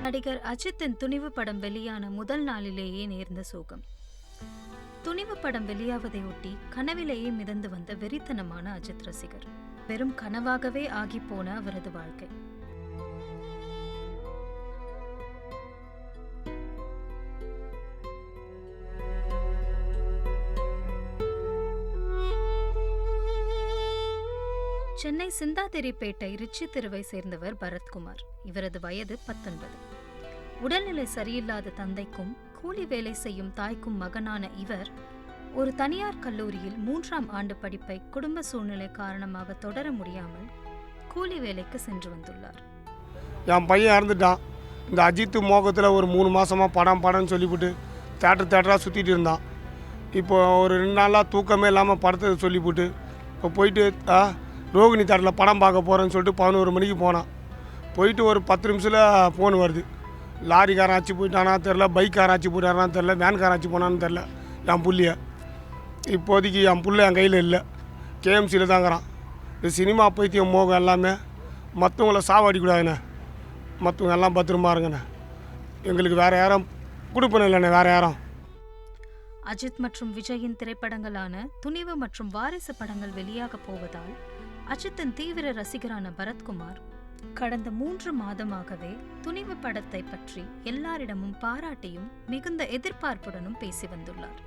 நடிகர் அஜித்தின் துணிவு படம் வெளியான முதல் நாளிலேயே நேர்ந்த சோகம். துணிவு படம் வெளியாவதையொட்டி கனவிலேயே மிதந்து வந்த வெறித்தனமான அஜித் ரசிகர். வெறும் கனவாகவே ஆகிப்போன அவரது வாழ்க்கை. சென்னை சிந்தாதிரிப்பேட்டை ரிச்சி தெருவை சேர்ந்தவர் பரத்குமார். இவரது வயது 19. உடல்நிலை சரியில்லாத தந்தைக்கும் கூலி வேலை செய்யும் தாய்க்கும் மகனான இவர் ஒரு தனியார் கல்லூரியில் 3ஆம் ஆண்டு படிப்பை குடும்ப சூழ்நிலை காரணமாக தொடர முடியாமல் கூலி வேலைக்கு சென்று வந்துள்ளார். என் பையன் இறந்துட்டான். இந்த அஜித் மோகத்தில் ஒரு 3 மாதமாக படம்னு சொல்லிவிட்டு தேட்டராக சுற்றிட்டு இருந்தான். இப்போ ஒரு 2 நாளாக தூக்கமே இல்லாமல் படத்தை சொல்லிவிட்டு இப்போ போயிட்டு ரோகிணி தேட்டரில் படம் பார்க்க போகிறேன்னு சொல்லிட்டு 11 மணிக்கு போனான். போயிட்டு ஒரு 10 நிமிஷத்தில் ஃபோன் வருது. லாரிக்காரன் ஆச்சு போயிட்டானா தெரில, பைக்காரன் ஆச்சு போயிட்டாரான்னு தெரில, வேன்காரன் ஆச்சு போனான்னு தெரில. என் புள்ளிய இப்போதைக்கு என் புள்ள என் கையில் இல்லை, கேஎம்சியில் தாங்கிறான். இந்த சினிமா பைத்தியம் மோகம் எல்லாமே மற்றவங்கள சாவடிக்கூடாதுண்ணே, மற்றவங்க எல்லாம் பத்திரமா இருங்கண்ணே, எங்களுக்கு வேறு யாரும் கொடுப்பன இல்லைண்ணே, வேறு யாரும். அஜித் மற்றும் விஜயின் திரைப்படங்களான துணிவு மற்றும் வாரிசு படங்கள் வெளியாக போவதால் அஜித்தின் தீவிர ரசிகரான பரத்குமார் கடந்த 3 மாதமாகவே துணிவு படத்தை பற்றி எல்லாரிடமும் பாராட்டியும் மிகுந்த எதிர்பார்ப்புடனும் பேசி வந்துள்ளார்.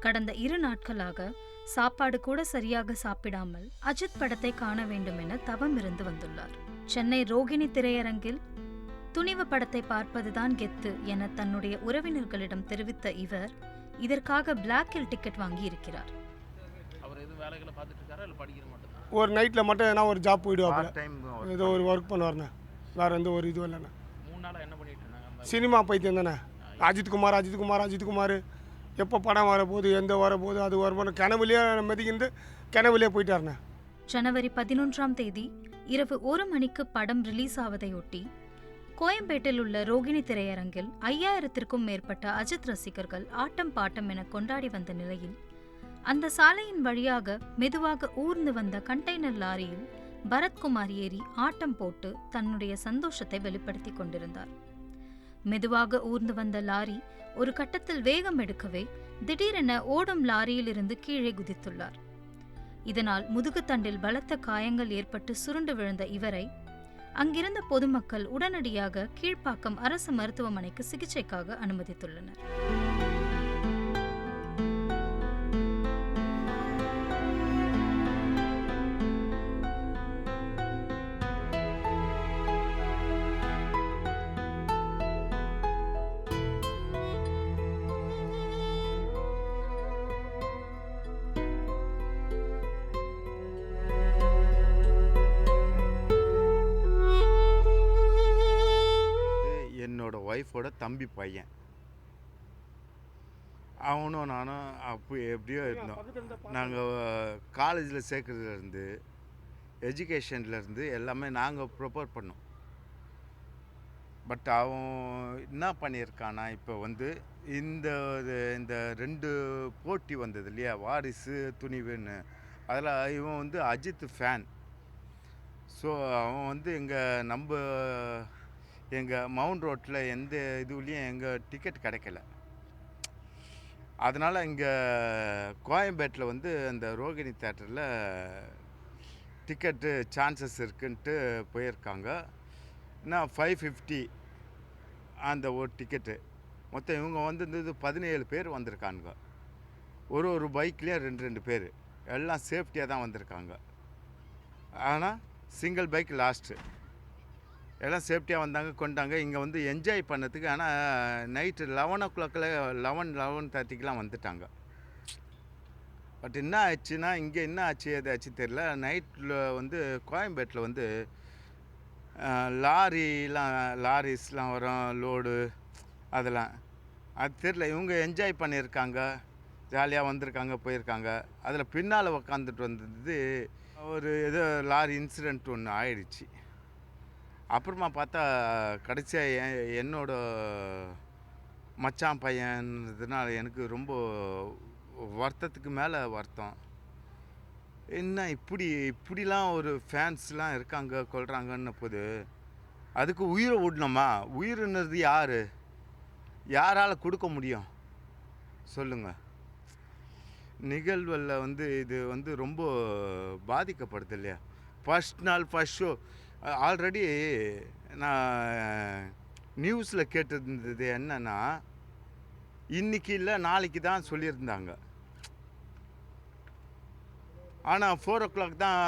கடந்த 2 நாட்களாக சாப்பாடு கூட சரியாக சாப்பிடாமல் அஜித் படத்தை காண வேண்டும் என தவம் இருந்து வந்துள்ளார். சென்னை ரோகிணி திரையரங்கில் துணிவு படத்தை பார்ப்பதுதான் கெத்து என தன்னுடைய உறவினர்களிடம் தெரிவித்த இவர் இதற்காக பிளாக்கில் டிக்கெட் வாங்கி இருக்கிறார். ஒரு நைட்டில் மட்டும் ஏன்னா ஒரு ஜாப் போயிடுவாங்க, ஏதோ ஒரு ஒர்க் பண்ணுவார்ண்ணே, வேறு எந்த ஒரு இதுவும் இல்லைண்ணே. சினிமா பைத்தியம் தானே அஜித்குமார் எப்போ படம் வரப்போகுது, எந்த வரப்போகுது, அது வரப்போது கனவுலேயே மதிக்கிட்டு கனவுலேயே போயிட்டாருண்ணே. ஜனவரி 11ஆம் தேதி இரவு 1 மணிக்கு படம் ரிலீஸ் ஆவதையொட்டி கோயம்பேட்டில் உள்ள ரோகிணி திரையரங்கில் 5000த்திற்கும் மேற்பட்ட அஜித் ரசிகர்கள் ஆட்டம் பாட்டம் என கொண்டாடி வந்த நிலையில் அந்த சாலையின் வழியாக மெதுவாக ஊர்ந்து வந்த கண்டெய்னர் லாரியில் பரத்குமார் ஏறி ஆட்டம் போட்டு தன்னுடைய சந்தோஷத்தை வெளிப்படுத்தி கொண்டிருந்தார். மெதுவாக ஊர்ந்து வந்த லாரி ஒரு கட்டத்தில் வேகம் எடுக்கவே திடீரென ஓடும் லாரியில் இருந்து கீழே குதித்துள்ளார். இதனால் முதுகுத்தண்டில் பலத்த காயங்கள் ஏற்பட்டு சுருண்டு விழுந்த இவரை அங்கிருந்த பொதுமக்கள் உடனடியாக கீழ்ப்பாக்கம் அரசு மருத்துவமனைக்கு சிகிச்சைக்காக அனுமதித்துள்ளனர். ஒய்ஃபோட தம்பி பையன், அவனும் நானும் அப்போ எப்படியோ இருந்தோம். நாங்கள் காலேஜில் சேர்க்குறதுலேருந்து எஜுகேஷன்லேருந்து எல்லாமே நாங்கள் ப்ரிப்பேர் பண்ணோம். பட் அவன் என்ன பண்ணியிருக்கானா, இப்போ வந்து இந்த 2 போட்டி வந்தது இல்லையா, வாரிசு துணிவுன்னு, அதில் இவன் வந்து அஜித் ஃபேன். ஸோ அவன் வந்து எங்கள் மவுண்ட் ரோட்டில் எந்த இதுலேயும் எங்கள் டிக்கெட் கிடைக்கல. அதனால் இங்கே கோயம்பேட்டில் வந்து அந்த ரோகிணி தேட்டரில் டிக்கெட்டு சான்சஸ் இருக்குன்ட்டு போயிருக்காங்க. இன்னும் 550 அந்த ஒரு டிக்கெட்டு. மொத்தம் இவங்க வந்து 17 பேர் வந்திருக்காங்க. ஒரு பைக்லேயும் 2 பேர், எல்லாம் சேஃப்டியாக தான் வந்திருக்காங்க. ஆனால் சிங்கிள் பைக் லாஸ்ட்டு, எல்லாம் சேஃப்டியாக வந்தாங்க, கொண்டாங்க. இங்கே வந்து என்ஜாய் பண்ணதுக்கு. ஆனால் நைட்டு 11 o'clock 11:30க்கெலாம் வந்துட்டாங்க. பட் என்ன ஆச்சுன்னா, இங்கே என்ன ஆச்சு ஏதாச்சு தெரில. நைட்டில் வந்து கோயம்பேட்டில் வந்து லாரிஸ்லாம் வரும், லோடு அதெல்லாம், அது தெரில. இவங்க என்ஜாய் பண்ணியிருக்காங்க, ஜாலியாக வந்திருக்காங்க, போயிருக்காங்க. அதில் பின்னால் உக்காந்துட்டு வந்தது ஒரு ஏதோ லாரி இன்சிடெண்ட் ஒன்று ஆயிடுச்சு. அப்புறமா பார்த்தா கடைசியாக என்னோட மச்சான் பையன்றதுனால எனக்கு ரொம்ப வருத்தத்துக்கு மேலே வருத்தம். என்ன இப்படிலாம் ஒரு ஃபேன்ஸ்லாம் இருக்காங்க கொள்கிறாங்கன்ன போது அதுக்கு உயிரை விடணுமா? உயிர்ன்றது யாரால் கொடுக்க முடியும் சொல்லுங்கள்? நிகழ்வில் இது ரொம்ப பாதிக்கப்படுது இல்லையா? ஃபஸ்ட் ஷோ ஆல்ரெடி நான் நியூஸில் கேட்டிருந்தது என்னென்னா, இன்றைக்கி இல்லை நாளைக்கு தான் சொல்லியிருந்தாங்க. ஆனால் 4 o'clock தான்,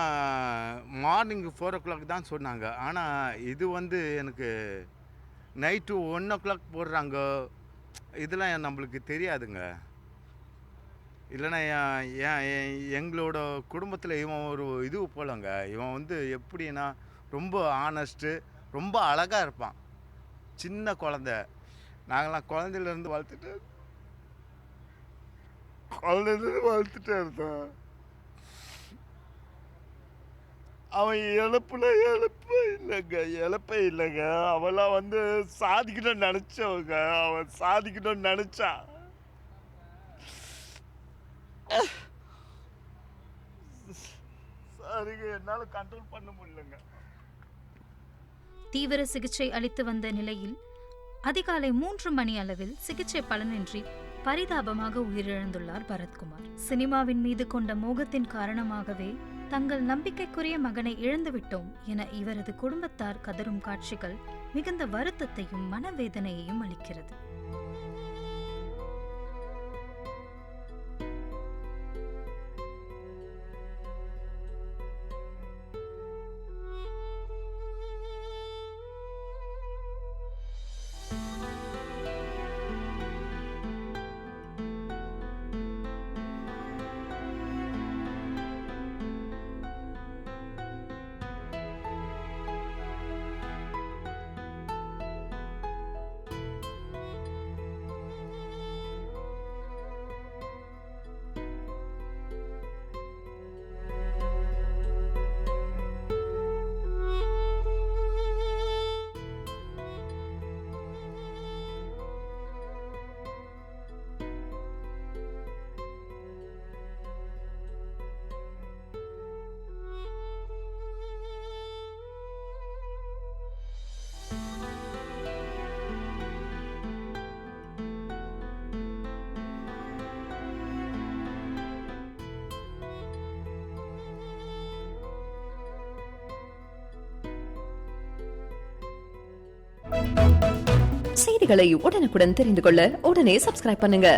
மார்னிங் 4 o'clock தான் சொன்னாங்க. ஆனால் இது எனக்கு நைட்டு 1 o'clock போடுறாங்க. இதெல்லாம் நம்மளுக்கு தெரியாதுங்க. இல்லைன்னா எங்களோட குடும்பத்தில் இவன் ஒரு இது போலங்க. இவன் எப்படின்னா ரொம்ப ஆனஸ்ட்டு, ரொம்ப அழகாக இருப்பான். சின்ன குழந்த. நாங்களாம் குழந்தையிலேருந்து வளர்த்துட்டே இருந்தோம். அவன் இழப்பே இல்லைங்க. அவெல்லாம் சாதிக்கணும்னு நினச்சவங்க. அவன் சாதிக்கணும்னு நினச்சான். சரிங்க, என்னால் கண்ட்ரோல் பண்ண முடியலங்க. தீவிர சிகிச்சை அளித்து வந்த நிலையில் அதிகாலை 3 மணி அளவில் சிகிச்சை பலனின்றி பரிதாபமாக உயிரிழந்துள்ளார் பரத்குமார். சினிமாவின் மீது கொண்ட மோகத்தின் காரணமாகவே தங்கள் நம்பிக்கைக்குரிய மகனை இழந்துவிட்டோம் என இவரது குடும்பத்தார் கதரும் காட்சிகள் மிகுந்த வருத்தத்தையும் மனவேதனையையும் அளிக்கிறது. செய்திகளை உடனுக்குடன் தெரிந்து கொள்ள உடனே சப்ஸ்கிரைப் பண்ணுங்க.